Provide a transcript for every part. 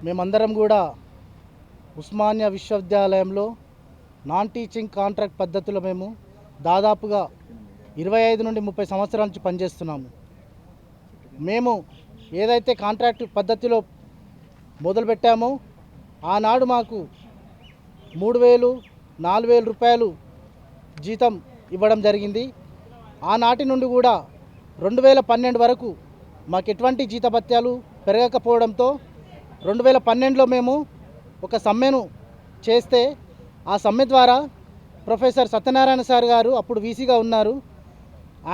మేమందరం కూడా ఉస్మానియా విశ్వవిద్యాలయంలో నాన్ టీచింగ్ కాంట్రాక్ట్ పద్ధతిలో మేము దాదాపుగా 25 నుండి 30 సంవత్సరాల నుంచి పనిచేస్తున్నాము. మేము ఏదైతే కాంట్రాక్ట్ పద్ధతిలో మొదలుపెట్టామో ఆనాడు మాకు 3,000 4,000 రూపాయలు జీతం ఇవ్వడం జరిగింది. ఆనాటి నుండి కూడా 2012 వరకు మాకు ఎటువంటి జీతభత్యాలు పెరగకపోవడంతో 2012లో మేము ఒక సమ్మెను చేస్తే ఆ సమ్మె ద్వారా ప్రొఫెసర్ సత్యనారాయణ సార్ గారు అప్పుడు వీసీగా ఉన్నారు.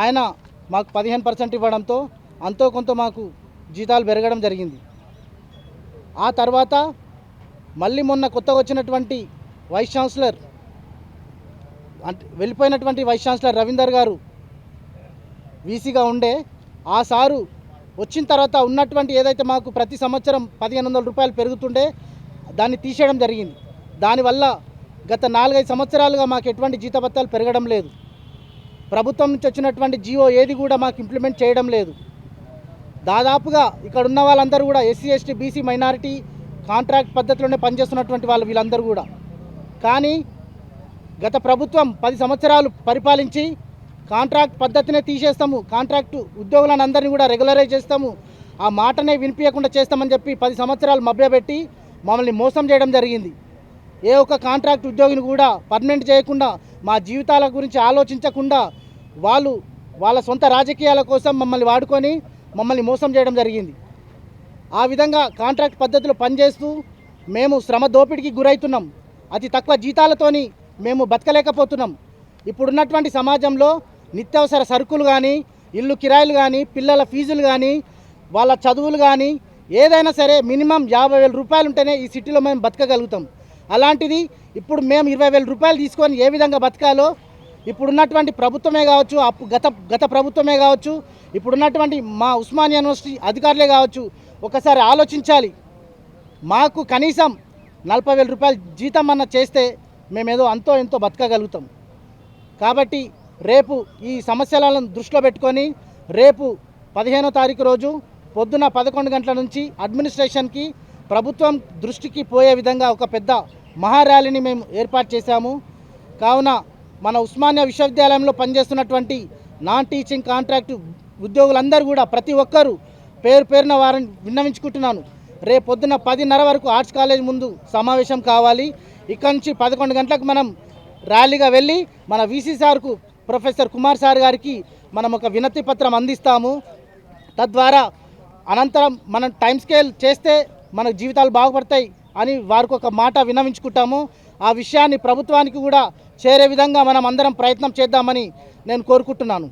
ఆయన మాకు 15% ఇవ్వడంతో అంతో కొంత మాకు జీతాలు పెరగడం జరిగింది. ఆ తర్వాత మళ్ళీ మొన్న కొత్తగా వచ్చినటువంటి వైస్ ఛాన్సలర్ వెళ్ళిపోయినటువంటి వైస్ ఛాన్సలర్ రవీందర్ గారు వీసీగా ఉండే ఆ సారు వచ్చిన తర్వాత ఉన్నటువంటి ఏదైతే మాకు ప్రతి సంవత్సరం 1,500 రూపాయలు పెరుగుతుండే దాన్ని తీసేయడం జరిగింది. దానివల్ల గత 4-5 సంవత్సరాలుగా మాకు ఎటువంటి జీతభత్యాలు పెరగడం లేదు. ప్రభుత్వం నుంచి వచ్చినటువంటి జియో ఏది కూడా మాకు ఇంప్లిమెంట్ చేయడం లేదు. దాదాపుగా ఇక్కడ ఉన్న వాళ్ళందరూ కూడా SC ST BC minority contract పద్ధతిలోనే పనిచేస్తున్నటువంటి వాళ్ళు వీళ్ళందరూ కూడా. కానీ గత ప్రభుత్వం 10 సంవత్సరాలు పరిపాలించి కాంట్రాక్ట్ పద్ధతినే తీసేస్తాము, కాంట్రాక్టు ఉద్యోగులను అందరినీ కూడా రెగ్యులరైజ్ చేస్తాము, ఆ మాటనే వినిపించకుండా చేస్తామని చెప్పి 10 సంవత్సరాలు మభ్యపెట్టి మమ్మల్ని మోసం చేయడం జరిగింది. ఏ ఒక్క కాంట్రాక్ట్ ఉద్యోగిని కూడా పర్మనెంట్ చేయకుండా మా జీవితాల గురించి ఆలోచించకుండా వాళ్ళు వాళ్ళ సొంత రాజకీయాల కోసం మమ్మల్ని వాడుకొని మమ్మల్ని మోసం చేయడం జరిగింది. ఆ విధంగా కాంట్రాక్ట్ పద్ధతిలో పనిచేస్తూ మేము శ్రమ దోపిడికి గురవుతున్నాం. అతి తక్కువ జీతాలతోని మేము బతకలేకపోతున్నాం. ఇప్పుడున్నటువంటి సమాజంలో నిత్యావసర సరుకులు కానీ, ఇల్లు కిరాయిలు కానీ, పిల్లల ఫీజులు కానీ, వాళ్ళ చదువులు కానీ ఏదైనా సరే మినిమం 50,000 రూపాయలు ఉంటేనే ఈ సిటీలో మేము బతకగలుగుతాం. అలాంటిది ఇప్పుడు మేము 20,000 రూపాయలు తీసుకొని ఏ విధంగా బతకాలో ఇప్పుడున్నటువంటి ప్రభుత్వమే కావచ్చు, గత ప్రభుత్వమే కావచ్చు, ఇప్పుడున్నటువంటి మా ఉస్మానియా యూనివర్సిటీ అధికారులే కావచ్చు, ఒకసారి ఆలోచించాలి. మాకు కనీసం 40,000 రూపాయలు జీతం అన్న చేస్తే మేమేదో అంతో ఎంతో బతకగలుగుతాం. కాబట్టి రేపు ఈ సమస్యలను దృష్టిలో పెట్టుకొని రేపు 15వ తారీఖు రోజు పొద్దున 11 గంటల నుంచి అడ్మినిస్ట్రేషన్కి ప్రభుత్వం దృష్టికి పోయే విధంగా ఒక పెద్ద మహార్యాలీని మేము ఏర్పాటు చేశాము. కావున మన ఉస్మానియా విశ్వవిద్యాలయంలో పనిచేస్తున్నటువంటి నాన్ టీచింగ్ కాంట్రాక్టు ఉద్యోగులందరూ కూడా ప్రతి ఒక్కరూ పేరున వారిని విన్నవించుకుంటున్నాను. రేపు పొద్దున 10:30 వరకు ఆర్ట్స్ కాలేజ్ ముందు సమావేశం కావాలి. ఇక్కడ నుంచి 11 గంటలకు మనం ర్యాలీగా వెళ్ళి మన వీసీ సార్కు ప్రొఫెసర్ కుమార్ సార్ గారికి మనం ఒక వినతి పత్రం అందిస్తాము. తద్వారా అనంతరం మనం టైం స్కేల్ చేస్తే మన జీవితాలు బాగుపడతాయి అని వారికి ఒక మాట విన్నవించుకుంటాము. ఆ విషయాన్ని ప్రభుత్వానికి కూడా చేరే విధంగా మనం అందరం ప్రయత్నం చేద్దామని నేను కోరుకుంటున్నాను.